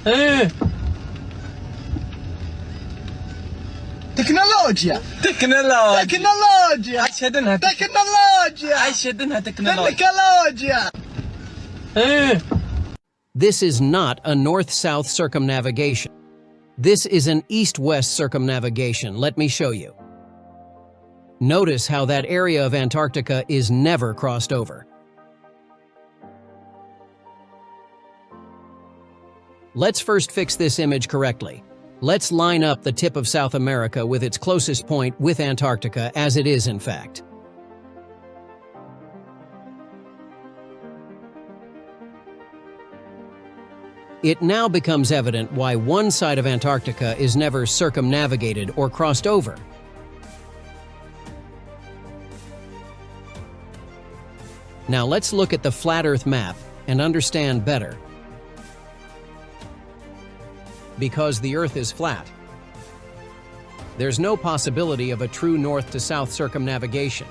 Eh, تكنولوجيا تكنولوجيا تكنولوجيا عشدنها تكنولوجيا عشدنها تكنولوجيا. تكنولوجيا. Eh. This is not a north-south circumnavigation. This is an east-west circumnavigation. Let me show you. Notice how that area of Antarctica is never crossed over. Let's first fix this image correctly. Let's line up the tip of South America with its closest point with Antarctica as it is in fact. It now becomes evident why one side of Antarctica is never circumnavigated or crossed over. Now let's look at the flat Earth map and understand better. Because the Earth is flat, there's no possibility of a true north to south circumnavigation.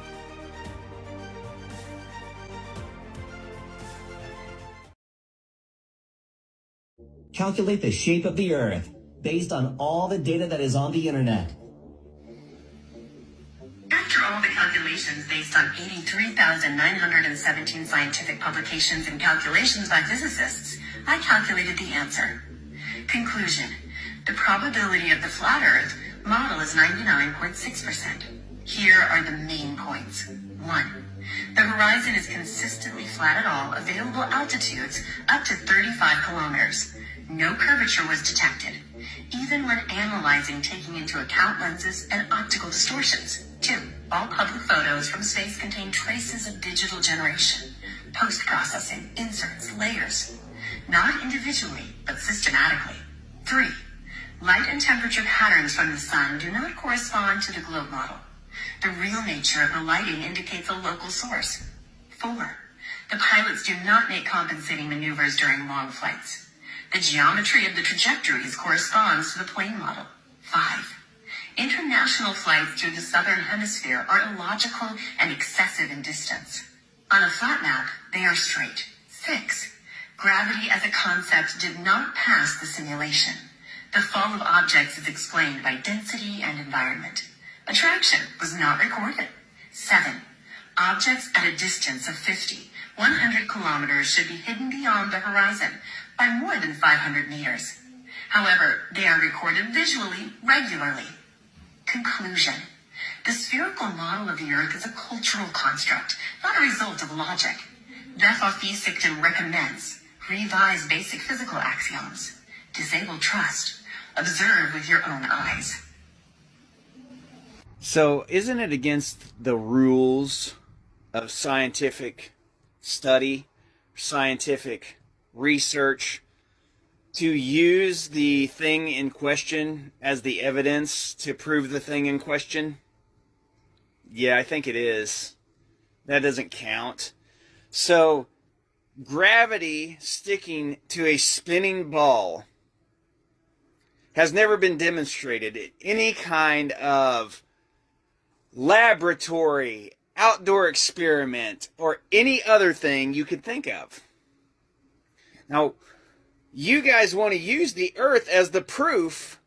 Calculate the shape of the Earth based on all the data that is on the internet. After all the calculations based on 83,917 scientific publications and calculations by physicists, I calculated the answer. Conclusion: the probability of the flat Earth model is 99.6%. Here are the main points. 1. The horizon is consistently flat at all available altitudes up to 35 kilometers. No curvature was detected, even when analyzing taking into account lenses and optical distortions. 2. All public photos from space contain traces of digital generation, post-processing, inserts, layers, not individually, but systematically. 3. Light and temperature patterns from the sun do not correspond to the globe model. The real nature of the lighting indicates a local source. 4. The pilots do not make compensating maneuvers during long flights. The geometry of the trajectories corresponds to the plane model. 5. International flights through the southern hemisphere are illogical and excessive in distance. On a flat map, they are straight. 6. Gravity as a concept did not pass the simulation. The fall of objects is explained by density and environment. Attraction was not recorded. 7. Objects at a distance of 50, 100 kilometers should be hidden beyond the horizon by more than 500 meters. However, they are recorded visually regularly. Conclusion: the spherical model of the Earth is a cultural construct, not a result of logic. Sikkim recommends: revise basic physical axioms. Disable trust. Observe with your own eyes. So, isn't it against the rules of scientific study, scientific research, to use the thing in question as the evidence to prove the thing in question? Yeah, I think it is. That doesn't count. So, gravity sticking to a spinning ball has never been demonstrated in any kind of laboratory, outdoor experiment, or any other thing you could think of. Now, you guys want to use the Earth as the proof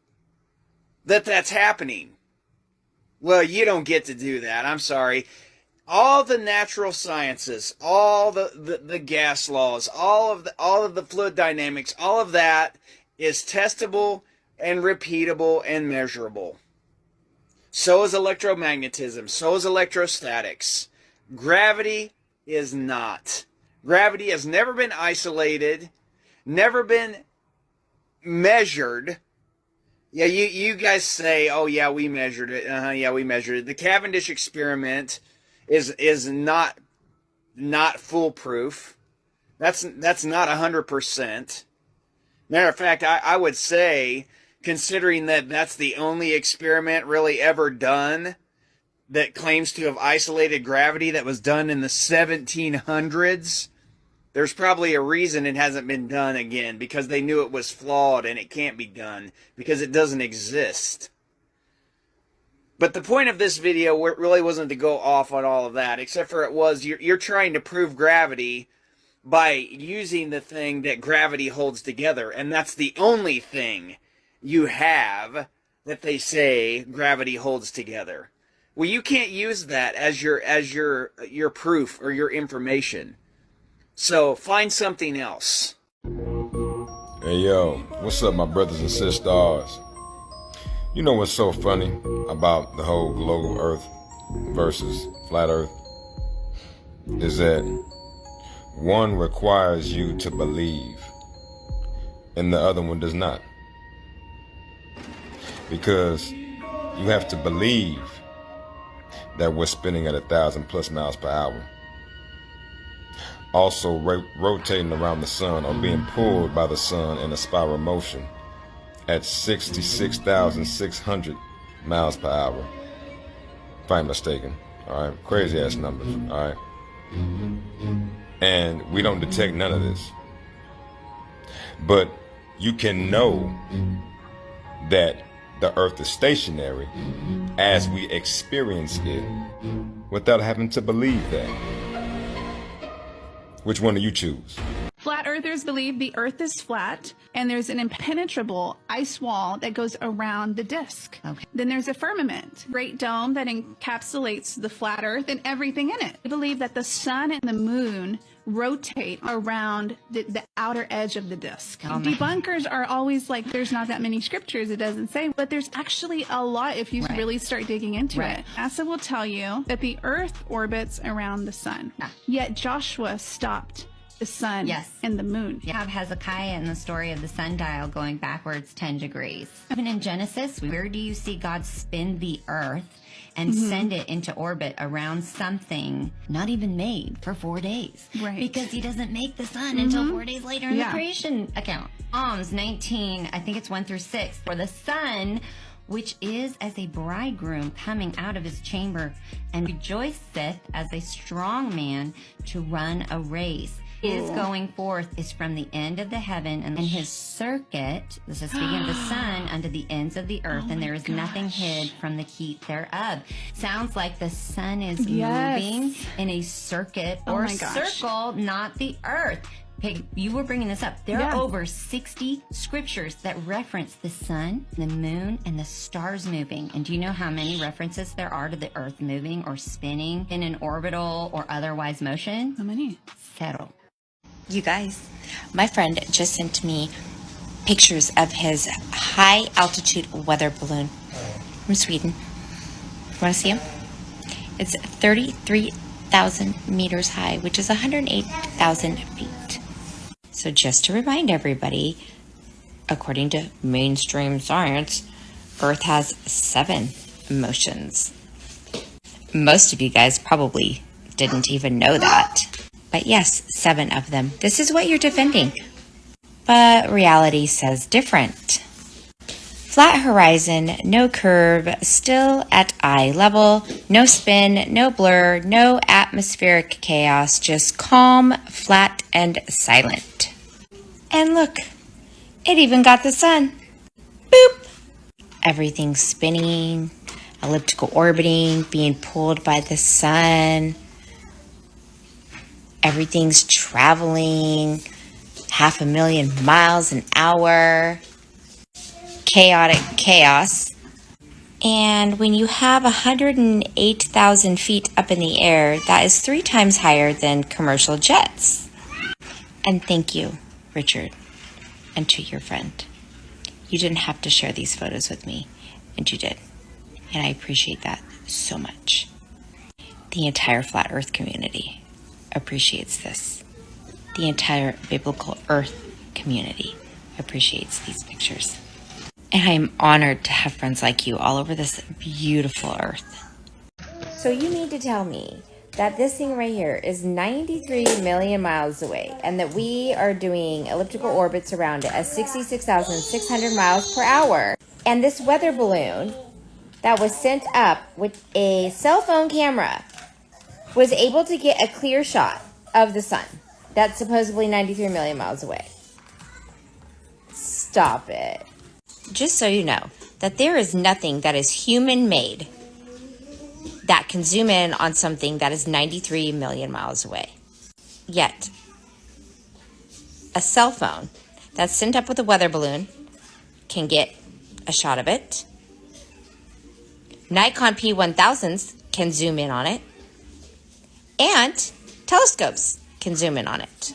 that that's happening. Well, you don't get to do that. I'm sorry. All the natural sciences, all the gas laws, all of the fluid dynamics, all of that is testable and repeatable and measurable. So is electromagnetism. So is electrostatics. Gravity is not. Gravity has never been isolated, never been measured. Yeah, you guys say, oh yeah, we measured it. Yeah, we measured it. The Cavendish experiment is not foolproof. That's not 100%. Matter of fact, I would say, considering that that's the only experiment really ever done that claims to have isolated gravity that was done in the 1700s, there's probably a reason it hasn't been done again, because they knew it was flawed and it can't be done because it doesn't exist. But the point of this video really wasn't to go off on all of that, except for it was you're trying to prove gravity by using the thing that gravity holds together, and that's the only thing you have that they say gravity holds together. Well, you can't use that as your proof or your information. So find something else. Hey yo, what's up my brothers and sisters? You know what's so funny about the whole globe earth versus flat earth? Is that one requires you to believe and the other one does not. Because you have to believe that we're spinning at 1,000+ miles per hour. Also rotating around the sun or being pulled by the sun in a spiral motion at 66,600 miles per hour. If I'm mistaken. Alright, crazy ass numbers. Alright. And we don't detect none of this. But you can know that the earth is stationary as we experience it without having to believe that. Which one do you choose? Flat earthers believe the earth is flat and there's an impenetrable ice wall that goes around the disk. Okay. Then there's a firmament, great dome that encapsulates the flat earth and everything in it. They believe that the sun and the moon rotate around the outer edge of the disk. Debunkers are always like, there's not that many scriptures, it doesn't say, but there's actually a lot if you really start digging into it. NASA will tell you that the earth orbits around the sun, yet Joshua stopped the sun and the moon. You have Hezekiah and the story of the sundial going backwards 10 degrees. Even in Genesis, where do you see God spin the earth and send it into orbit around something not even made for 4 days? Right. Because he doesn't make the sun until 4 days later in the creation account. Psalms 19, I think it's 1-6. For the sun, which is as a bridegroom coming out of his chamber, and rejoiceth as a strong man to run a race. His going forth is from the end of the heaven, and his circuit, this is speaking of the sun, unto the ends of the earth, and there is nothing hid from the heat thereof. Sounds like the sun is moving in a circuit or circle, not the earth. Pig, you were bringing this up. There are over 60 scriptures that reference the sun, the moon, and the stars moving. And do you know how many references there are to the earth moving or spinning in an orbital or otherwise motion? How many? Zero. You guys, my friend just sent me pictures of his high altitude weather balloon from Sweden. You want to see him? It's 33,000 meters high, which is 108,000 feet. So just to remind everybody, according to mainstream science, Earth has 7 motions. Most of you guys probably didn't even know that. But yes, 7 of them. This is what you're defending. But reality says different. Flat horizon, no curve, still at eye level, no spin, no blur, no atmospheric chaos, just calm, flat, and silent. And look, it even got the sun. Boop! Everything's spinning, elliptical orbiting, being pulled by the sun. Everything's traveling 500,000 miles an hour. Chaotic chaos. And when you have 108,000 feet up in the air, that is 3 times higher than commercial jets. And thank you, Richard, and to your friend. You didn't have to share these photos with me, and you did. And I appreciate that so much. The entire Flat Earth community appreciates this. The entire Biblical Earth community appreciates these pictures. And I am honored to have friends like you all over this beautiful earth. So you need to tell me that this thing right here is 93 million miles away and that we are doing elliptical orbits around it at 66,600 miles per hour. And this weather balloon that was sent up with a cell phone camera was able to get a clear shot of the sun that's supposedly 93 million miles away. Stop it. Just so you know, that there is nothing that is human-made that can zoom in on something that is 93 million miles away. Yet, a cell phone that's sent up with a weather balloon can get a shot of it. Nikon P1000s can zoom in on it. And telescopes can zoom in on it.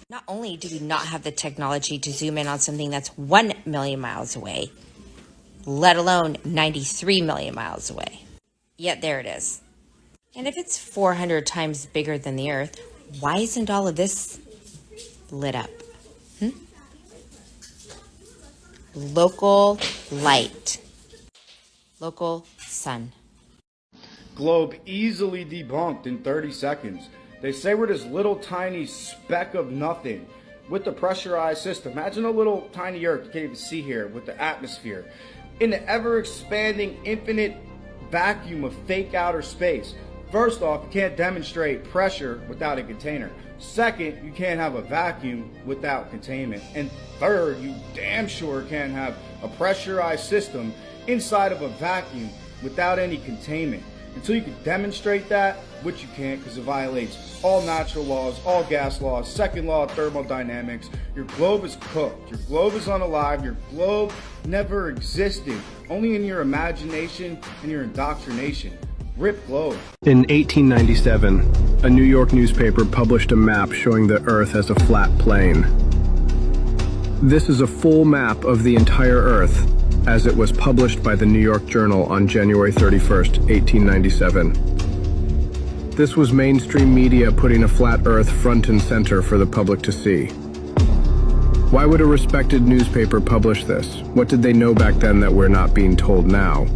Not only do we not have the technology to zoom in on something that's 1 million miles away, let alone 93 million miles away. Yet there it is. And if it's 400 times bigger than the Earth, why isn't all of this lit up? Local light. Local sun. Globe easily debunked in 30 seconds. They say we're this little tiny speck of nothing with the pressurized system. Imagine a little tiny Earth you can't even see here with the atmosphere. In the ever-expanding infinite vacuum of fake outer space. First off, you can't demonstrate pressure without a container. Second, you can't have a vacuum without containment. And third, you damn sure can't have a pressurized system inside of a vacuum without any containment. Until you can demonstrate that, which you can't because it violates all natural laws, all gas laws, second law of thermodynamics, your globe is cooked. Your globe is unalive. Your globe never existed. Only in your imagination and your indoctrination. Rip globe. In 1897, a New York newspaper published a map showing the Earth as a flat plane. This is a full map of the entire Earth as it was published by the New York Journal on January 31st, 1897. This was mainstream media putting a flat Earth front and center for the public to see. Why would a respected newspaper publish this? What did they know back then that we're not being told now?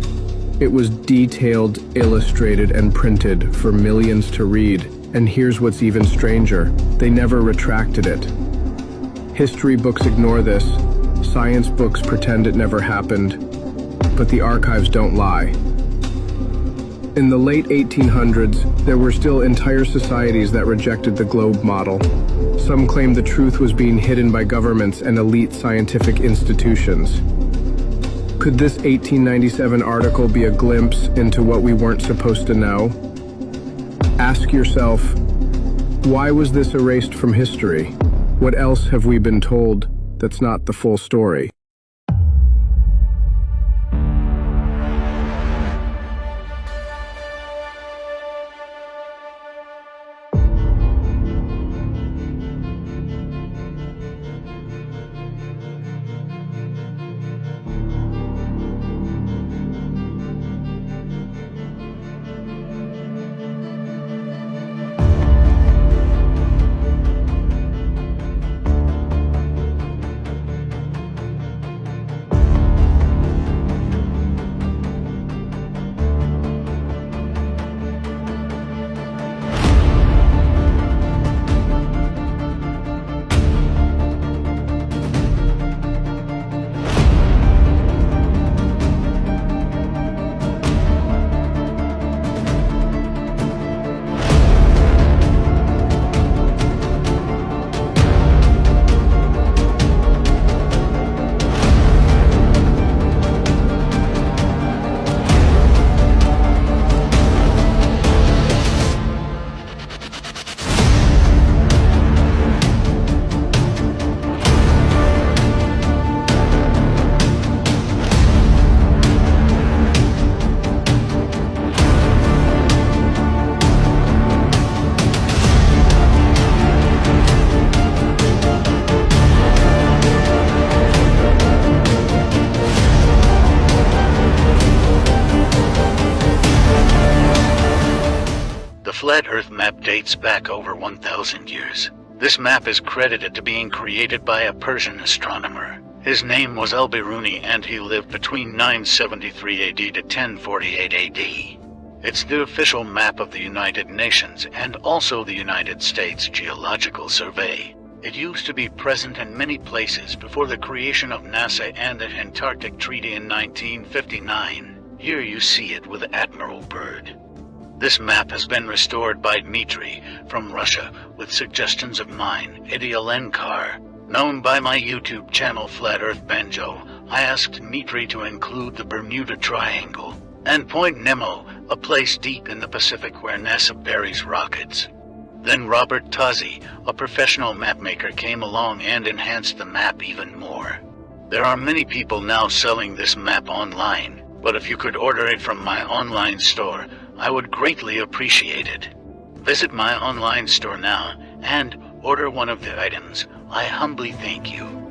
It was detailed, illustrated, and printed for millions to read. And here's what's even stranger. They never retracted it. History books ignore this. Science books pretend it never happened. But the archives don't lie. In the late 1800s, there were still entire societies that rejected the globe model. Some claimed the truth was being hidden by governments and elite scientific institutions. Could this 1897 article be a glimpse into what we weren't supposed to know? Ask yourself, why was this erased from history? What else have we been told that's not the full story? Flat Earth map dates back over 1,000 years. This map is credited to being created by a Persian astronomer. His name was Al-Biruni and he lived between 973 AD to 1048 AD. It's the official map of the United Nations and also the United States Geological Survey. It used to be present in many places before the creation of NASA and the Antarctic Treaty in 1959. Here you see it with Admiral Byrd. This map has been restored by Dmitry from Russia with suggestions of mine, Idialenkar. Known by my YouTube channel Flat Earth Banjo, I asked Dmitry to include the Bermuda Triangle and Point Nemo, a place deep in the Pacific where NASA buries rockets. Then Robert Tozzi, a professional mapmaker, came along and enhanced the map even more. There are many people now selling this map online, but if you could order it from my online store, I would greatly appreciate it. Visit my online store now and order one of the items. I humbly thank you.